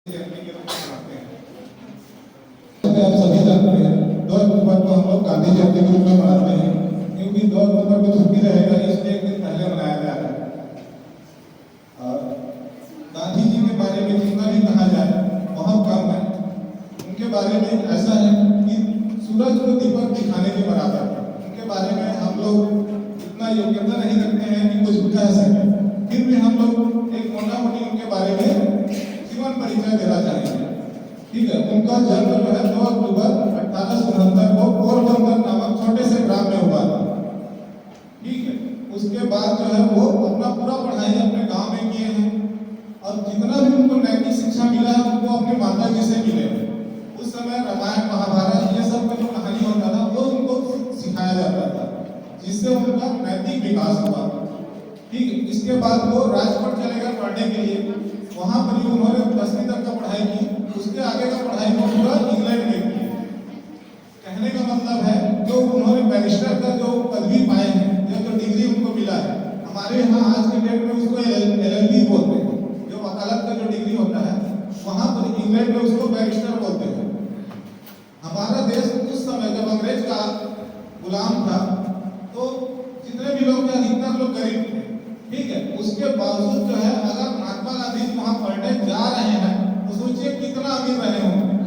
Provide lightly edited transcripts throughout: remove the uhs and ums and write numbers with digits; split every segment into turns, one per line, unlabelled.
आप सभी जानते हैं 2 अक्टूबर को हम लोग गांधी जयंती के रूप में मनाते हैं, क्योंकि 2 अक्टूबर को छुट्टी रहेगा इसलिए एक दिन पहले मनाया जा रहा है। और गांधी जी के बारे में जितना भी कहा जाए बहुत कम है। उनके बारे में ऐसा है कि सूरज को दीपक दिखाने के बराबर है। उनके बारे में हम लोग इतना योग्यता नहीं रखते हैं कि कुछ भी कह सकें, फिर भी हम लोग एक मोटा मोटी उनके बारे में जीवन परिचय देना चाहेंगे। ठीक है, उनका जन्म जो है 2 अक्टूबर 1869 को पोरबंदर नामक छोटे से ग्राम में हुआ था। ठीक है, उसके बाद जो है वो अपना पूरा पढ़ाई अपने गांव में किए हैं और जितना भी उनको नैतिक शिक्षा मिला है उनको अपने माता जी से मिले हैं। उस समय रामायण महाभारत ये सब का जो कहानी होता था वो उनको सिखाया जाता था, जिससे उनका नैतिक विकास हुआ। ठीक है, इसके बाद वो राजकोट चले गए पढ़ने के लिए। वहां पर ही उन्होंने 10वीं तक का पढ़ाई की। उसके आगे का पढ़ाई वो पूरा इंग्लैंड में की। कहने का मतलब है जो उन्होंने बैरिस्टर का जो पदवी पाए हैं या जो डिग्री उनको मिला है, हमारे यहाँ आज के डेट में उसको LLB बोलते हैं। जो वकालत का जो डिग्री होता है वहां पर इंग्लैंड में उसको बैरिस्टर बोलते हैं। हमारा देश उस समय जब अंग्रेज का गुलाम था तो जितने भी लोग थे अधिकतर लोग गरीब थे। ठीक है, उसके बावजूद जो है अगर महात्मा गांधी वहां पढ़ने जा रहे हैं तो सोचिए कितना अमीर रहे होंगे।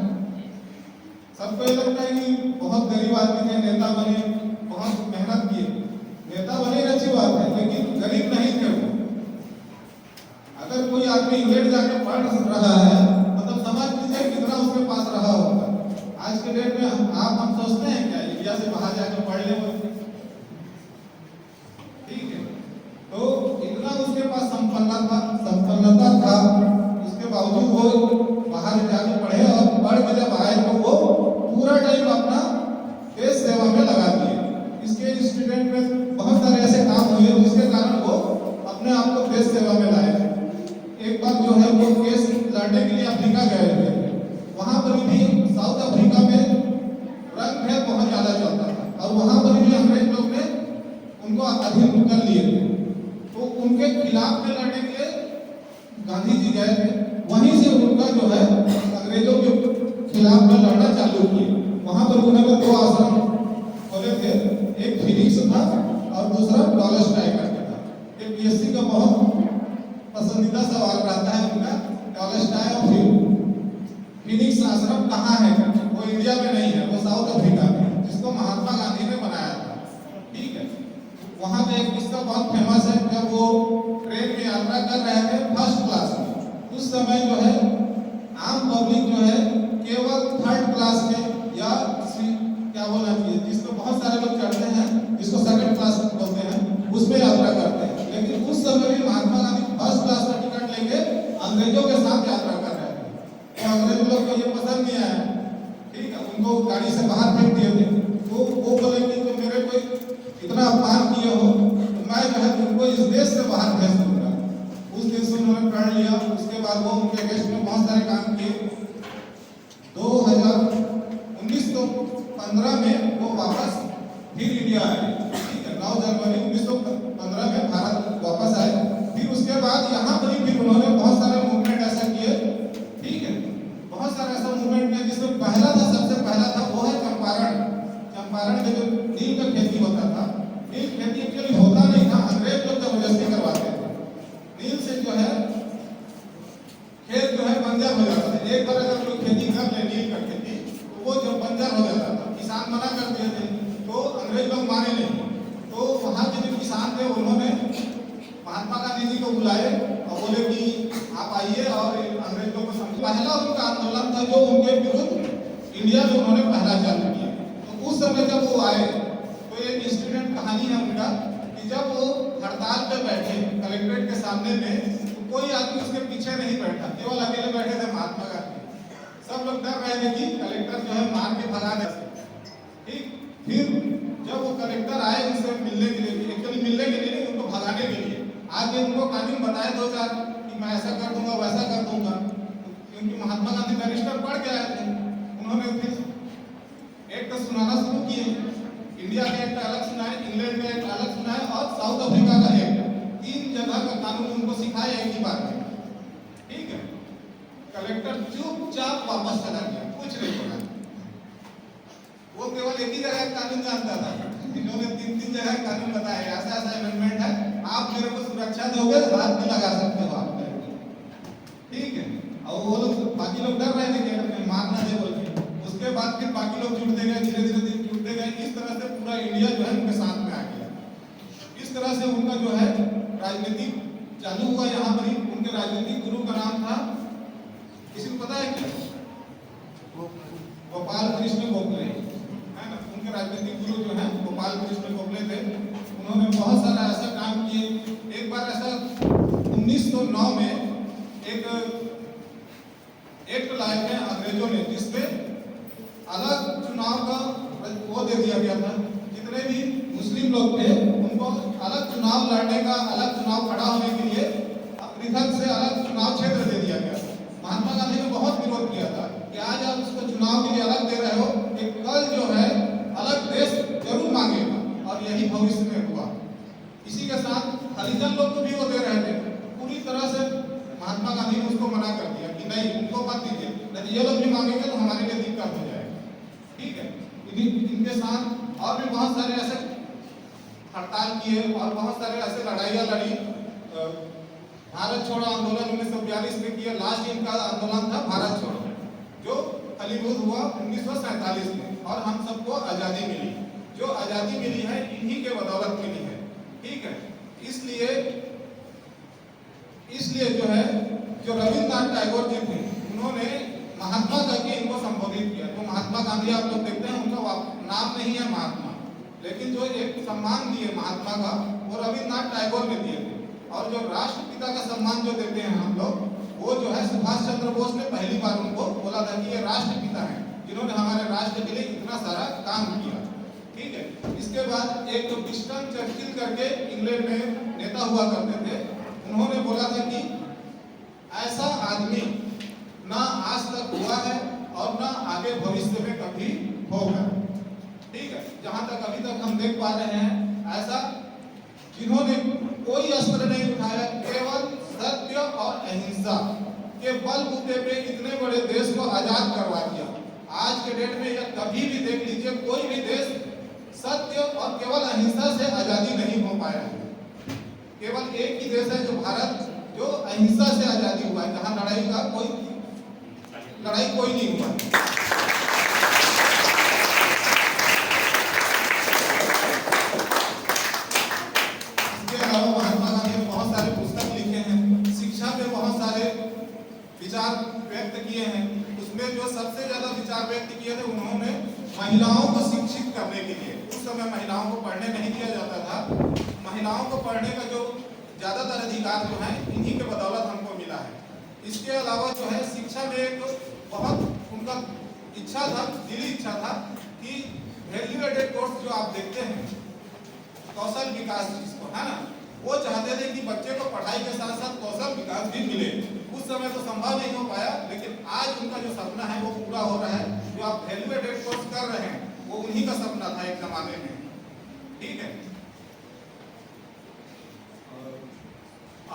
सबको ये लगता है कि बहुत गरीब आदमी थे, नेता बने, बहुत मेहनत किए। नेता बने अच्छी बात है, लेकिन गरीब नहीं थे वो। अगर कोई आदमी इंग्लैंड जाके पढ़ रहा है मतलब समझ लीजिए कितना उसके पास रहा होगा। आज के डेट में हम सोचते हैं क्या इंडिया से बाहर जाकर पढ़ ले। ठीक है, तो इतना उसके पास संपन्नता था, उसके बावजूद वो बाहर जाके पढ़े और पढ़ के जब आए तो वो पूरा टाइम अपना देश सेवा में लगा दिए। इसके स्टूडेंट में बहुत सारे ऐसे काम हुए जिसके कारण वो अपने आप को देश सेवा में लाए। एक बार जो है वो केस लड़ने के लिए अफ्रीका गए थे। वहां पर भी साउथ अफ्रीका में रंग भेद बहुत ज्यादा चलता था और वहां पर भी अंग्रेज लोग ने उनको अधीन कर लिए थे। तो उनके खिलाफ में लड़ने के लिए गांधी जी गए थे। वहीं से उनका जो है अंग्रेजों के खिलाफ में लड़ना चालू किए। वहां पर उन्होंने 2 आश्रम खोले थे, एक फिनिक्स था और दूसरा टॉलस्टॉय करके था। एक PSC का बहुत पसंदीदा सवाल रहता है उनका, टॉलस्टॉय और फिनिक्स आश्रम कहाँ है? वो इंडिया में नहीं है, वो साउथ अफ्रीका में, जिसको महात्मा गांधी ने बनाया था। ठीक है, वहां पे एक किस्सा बहुत फेमस है। जब वो ट्रेन में यात्रा कर रहे थे फर्स्ट क्लास में, उस समय जो है आम पब्लिक जो है केवल 3rd क्लास में या क्या बोलना चाहिए जिसको बहुत सारे लोग चढ़ते हैं, जिसको 2nd क्लास बोलते हैं, उसमें यात्रा करते हैं। लेकिन उस समय भी महात्मा गांधी 1st क्लास का टिकट लेके अंग्रेजों के साथ यात्रा कर रहे थे। तो अंग्रेज लोग को ये पसंद नहीं आया। ठीक है, उनको गाड़ी से बाहर फेंक दिए थे। तो वो बोले कि तो मेरे को इतना अपमान किए हो तो मैं जो है तुमको इस देश से बाहर भेज दूंगा। उस दिन से उन्होंने प्रण लिया। उसके बाद वो उनके अगेंस्ट में बहुत सारे काम किए। 1915 में वो वापस फिर इंडिया आए। ठीक है, 9 जनवरी 1915 में भारत वापस आए। फिर उसके बाद यहाँ पर भी उन्होंने बहुत सारे मूवमेंट ऐसा किए। ठीक है, बहुत सारे ऐसा मूवमेंट किया जिसमें सबसे पहला था वो है चंपारण। चंपारण में जो नील का खेती होता था, नील खेती एक्चुअली होता नहीं था, अंग्रेज लोग जबरदस्ती करवाते थे। नील से जो है खेत जो है बंजर हो जाता था। एक बार अगर कोई खेती कर ले नील का खेती तो वो जो बंजर हो जाता था। किसान मना कर दिए थे तो अंग्रेज लोग माने नहीं। तो वहाँ के जो किसान थे उन्होंने महात्मा गांधी जी को बुलाए और बोले कि आप आइए और अंग्रेजों को समझो। पहला उनका आंदोलन था जो उनके विरुद्ध इंडिया में उन्होंने पहला चालू किया। तो उस समय जब वो आए तो एक इंसिडेंट कहानी है उनका कि जब वो हड़ताल पे बैठे कलेक्ट्रेट के सामने में, तो कोई आदमी उसके पीछे नहीं बैठा, केवल अकेले बैठे थे महात्मा गांधी। सब लोग डर रहे थे कि कलेक्टर जो है मार के भगा दे। ठीक, फिर जब वो कलेक्टर आए उनसे मिलने के लिए, एक्चुअली मिलने के लिए उनको भगाने के लिए आगे उनको कानून बताए 2-4 कि मैं ऐसा कर दूंगा वैसा कर दूंगा, क्योंकि महात्मा गांधी बैरिस्टर पढ़ के आए थे। उन्होंने फिर एक्ट सुनाना शुरू किए। इंडिया का एक्ट अलग सुनाए, इंग्लैंड का एक्ट अलग सुनाए और साउथ अफ्रीका का एक्ट, 3 जगह का कानून उनको सिखाया एक ही बार में। ठीक है, कलेक्टर चुपचाप वापस चला गया, कुछ नहीं बोला। वो केवल एक ही जगह कानून जानता था, इन्होंने 3 जगह कानून बताया, ऐसा ऐसा अमेंडमेंट है, आप मेरे को सुरक्षा दोगे, हाथ भी लगा सकते हो आप मेरे को, ठीक है। और वो लोग बाकी लोग डर रहे थे कि मारना दे बोल के। उसके बाद फिर बाकी लोग जुड़ते गए, धीरे धीरे जुड़ते गए। इस तरह से पूरा इंडिया जो है उनके साथ में आ गया। इस तरह से उनका जो है राजनीति चालू हुआ यहाँ पर ही। उनके राजनीतिक गुरु का नाम था, किसी को पता है क्या? गोपाल कृष्ण गोखले, है ना। उनके राजनीतिक गुरु जो है गोपाल कृष्ण गोखले थे। उन्होंने बहुत सारा ऐसा काम किए। एक बार ऐसा 1909 में एक एक्ट लाए थे अंग्रेजों ने, जिसमें अलग चुनाव का वो दे दिया गया था। जितने भी मुस्लिम लोग थे उनको अलग चुनाव लड़ने का, अलग चुनाव खड़ा होने के लिए पृथक से अलग चुनाव क्षेत्र दे दिया गया। महात्मा गांधी ने बहुत विरोध किया था कि आज आप उसको चुनाव के लिए अलग दे रहे हो, कि कल जो है अलग देश जरूर मांगेगा, और यही भविष्य में हुआ। इसी के साथ हरिजन लोग को भी वो दे रहे थे। पूरी तरह से महात्मा गांधी ने उसको मना कर दिया कि नहीं, उनको मत दीजिए, नहीं ये लोग भी मांगेंगे तो हमारे लिए दिक्कत हो जाएगी, ठीक है। इनके साथ और भी बहुत सारे ऐसे हड़ताल किए और बहुत सारे ऐसे लड़ाइयाँ लड़ी। भारत छोड़ो आंदोलन 1942 में किया। लास्ट इनका आंदोलन था भारत छोड़ो, जो फलीभूत हुआ 1947 में, और हम सबको आज़ादी मिली। जो आज़ादी मिली है इन्हीं के बदौलत मिली है, ठीक है। इसलिए जो है, जो रविन्द्रनाथ टैगोर जी थे, उन्होंने महात्मा करके इनको संबोधित किया। तो महात्मा गांधी आप लोग देखते हैं, उनका नाम नहीं है महात्मा, लेकिन जो एक सम्मान दिए महात्मा का, वो रविन्द्रनाथ टैगोर ने दिए थे। और जो राष्ट्रपिता का सम्मान जो देते हैं हम लोग, वो जो है सुभाष चंद्र बोस ने पहली बार उनको बोला था कि ये राष्ट्रपिता हैं, जिन्होंने हमारे राष्ट्र के लिए इतना सारा काम किया, ठीक है। इसके बाद एक जो विंस्टन चर्चिल करके इंग्लैंड में नेता हुआ करते थे, उन्होंने बोला था कि ऐसा आदमी ना आज तक हुआ है और ना आगे भविष्य में कभी होगा, ठीक है। जहां तक अभी तक हम देख पा रहे हैं, ऐसा जिन्होंने कोई अस्त्र नहीं उठाया, केवल सत्य और अहिंसा के बलबूते पे इतने बड़े देश को आजाद करवा दिया। आज के डेट में या कभी भी देख लीजिए, कोई भी देश सत्य और केवल अहिंसा से आजादी नहीं हो पाया है। केवल एक ही देश है जो भारत, जो अहिंसा से आजादी हुआ है, जहां लड़ाई कोई नहीं हुआ। इसके अलावा महात्मा गांधी ने बहुत सारे पुस्तक लिखे हैं, शिक्षा पे बहुत सारे विचार व्यक्त किए हैं। उसमें जो सबसे ज्यादा विचार व्यक्त किए थे, उन्होंने महिलाओं को शिक्षित करने के लिए, उस समय महिलाओं को पढ़ने नहीं दिया जाता था। महिलाओं को पढ़ने का जो ज्यादातर अधिकार जो है इन्हीं के बदौलत हमको मिला है। इसके अलावा जो है शिक्षा में एक बहुत उनका इच्छा था, दिली इच्छा था कि वैल्यू एडेड कोर्स जो आप देखते हैं, कौशल विकास जिसको है ना, वो चाहते थे कि बच्चे को पढ़ाई के साथ साथ कौशल विकास भी मिले। उस समय तो संभव नहीं हो पाया, लेकिन आज उनका जो सपना है वो पूरा हो रहा है। जो आप वैल्यू एडेड कोर्स कर रहे हैं, वो उन्हीं का सपना था एक जमाने में, ठीक है।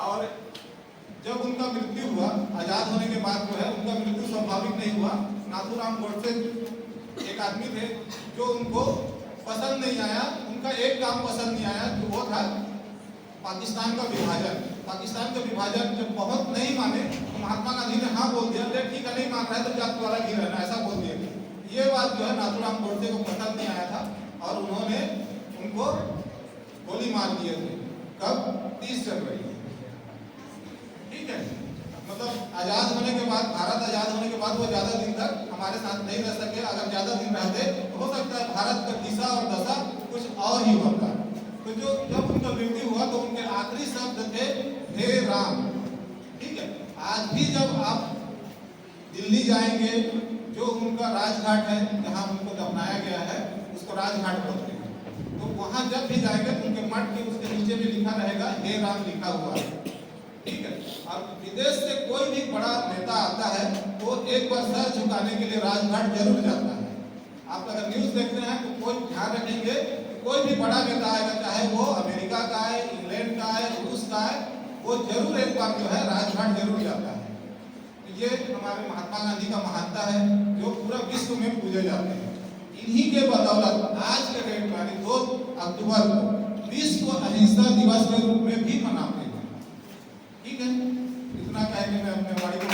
और जब उनका मृत्यु हुआ, आजाद होने के बाद जो है उनका मृत्यु स्वाभाविक नहीं हुआ। नाथूराम गोडसे एक आदमी थे जो उनको पसंद नहीं आया, उनका एक काम पसंद नहीं आया, जो वो था पाकिस्तान का विभाजन। पाकिस्तान का विभाजन जब बहुत नहीं माने तो महात्मा गांधी ने हाँ बोल दिया, ठीक है नहीं मान रहा है तो जात वाला ही रहना, ऐसा बोल दिया। ये बात जो है नाथूराम गोडसे को पसंद नहीं आया था और उन्होंने उनको गोली मार दिए थे। कब? 30 जनवरी, ठीक है। मतलब आजाद होने के बाद, भारत आजाद होने के बाद वो ज्यादा दिन तक हमारे साथ नहीं रह सके। अगर ज्यादा दिन रहते तो हो सकता है भारत का दिशा और दशा कुछ और ही होता। तो जो जब उनका मृत्यु हुआ तो उनके आखिरी शब्द थे हे राम, ठीक है। आज भी जब आप दिल्ली जाएंगे, जो उनका राजघाट है जहाँ उनको दफनाया गया है, उसको राजघाट बोलते हैं। तो वहां जब भी जाएंगे तो उनके मठ के उसके नीचे भी लिखा रहेगा हे राम लिखा हुआ है, ठीक है। और विदेश से कोई भी बड़ा नेता आता है तो एक बार सर झुकाने के लिए राजघाट जरूर जाता है। आप अगर न्यूज देखते हैं तो कोई ध्यान रखेंगे, कोई भी बड़ा नेता आएगा, चाहे वो अमेरिका का है, इंग्लैंड का है, रूस का है, वो जरूर एक बार जो है राजघाट जरूर जाता है। ये हमारे महात्मा गांधी का महानता है जो पूरा विश्व में पूजे जाते हैं। इन्हीं के बदौलत आज के डेट में 2 अक्टूबर को विश्व अहिंसा दिवस के रूप में भी मनाते हैं। ठीक है, इतना कह के मैं अपने वाणी को